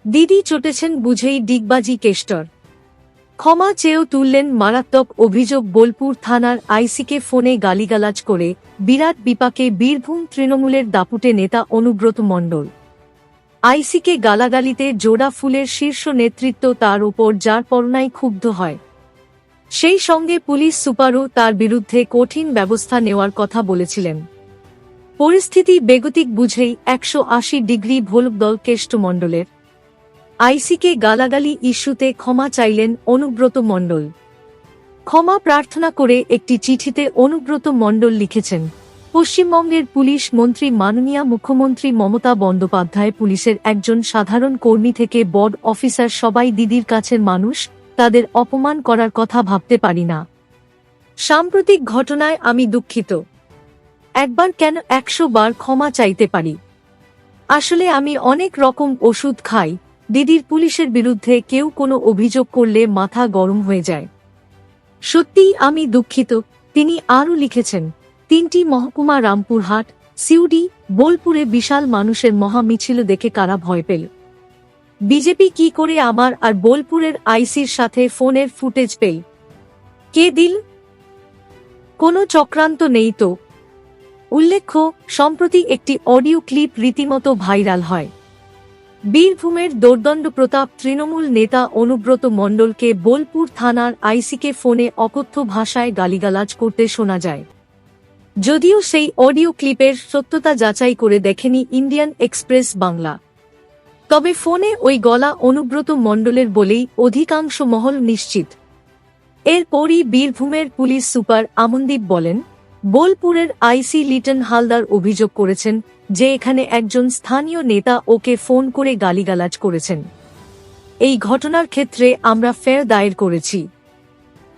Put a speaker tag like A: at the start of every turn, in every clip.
A: দিদি চটেছেন বুঝেই ডিগবাজি কেষ্টর। ক্ষমা চেয়েও তুললেন মারাত্মক অভিযোগ। বোলপুর থানার আইসিকে ফোনে গালিগালাজ করে বিরাট বিপাকে বীরভূম তৃণমূলের দাপুটে নেতা অনুব্রত মণ্ডল। আইসিকে গালাগালিতে জোড়া ফুলের শীর্ষ নেতৃত্ব তার উপর যার পরনাই ক্ষুব্ধ হয়। সেই সঙ্গে পুলিশ সুপারও তার বিরুদ্ধে কঠিন ব্যবস্থা নেওয়ার কথা বলেছিলেন। পরিস্থিতি বেগতিক বুঝেই 180 ডিগ্রি ভোলকদল কেষ্টমণ্ডলের। আইসিকে গালাগালি ইস্যুতে ক্ষমা চাইলেন অনুব্রত মণ্ডল। ক্ষমা প্রার্থনা করে একটি চিঠিতে অনুব্রত মণ্ডল লিখেছেন, পশ্চিমবঙ্গের পুলিশ মন্ত্রী মাননীয় মুখ্যমন্ত্রী মমতা বন্দ্যোপাধ্যায় পুলিশের একজন সাধারণ কর্মী থেকে বড় অফিসার সবাই দিদির কাছের মানুষ, তাদের অপমান করার কথা ভাবতে পারি না। সাম্প্রতিক ঘটনায় আমি দুঃখিত। একবার কেন 100 বার ক্ষমা চাইতে পারি। আসলে আমি অনেক রকম ওষুধ খাই, দিদির পুলিশের বিরুদ্ধে কেউ কোনো অভিযোগ করলে মাথা গরম হয়ে যায়। সত্যিই আমি দুঃখিত। তিনি আরও লিখেছেন, 3টি মহকুমা রামপুরহাট, সিউড়ি, বোলপুরে বিশাল মানুষের মহা মিছিল দেখে কারা ভয় পেল? বিজেপি কি করে আমার আর বোলপুরের আইসির সাথে ফোনের ফুটেজ পেল? কে দিল? কোনো চক্রান্ত নেই তো। উল্লেখ্য, সম্প্রতি একটি অডিও ক্লিপ রীতিমতো ভাইরাল হয়। বীরভূমের দোর্দণ্ড প্রতাপ তৃণমূল নেতা অনুব্রত মণ্ডলকে বোলপুর থানার আইসিকে ফোনে অকথ্য ভাষায় গালিগালাজ করতে শোনা যায়। যদিও সেই অডিও ক্লিপের সত্যতা যাচাই করে দেখেনি ইন্ডিয়ান এক্সপ্রেস বাংলা। তবে ফোনে ওই গলা অনুব্রত মণ্ডলের বলেই অধিকাংশ মহল নিশ্চিত। এরপরই বীরভূমের পুলিশ সুপার আমনদীপ বলেন, বোলপুরের আইসি লিটন হালদার অভিযোগ করেছেন যে এখানে একজন স্থানীয় নেতা ওকে ফোন করে গালিগালাজ করেছেন। এই ঘটনার ক্ষেত্রে আমরা ফের দায়ের করেছি।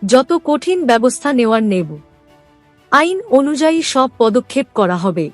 A: যত কঠিন ব্যবস্থা নেওয়ার নেব। আইন অনুযায়ী সব পদক্ষেপ করা হবে।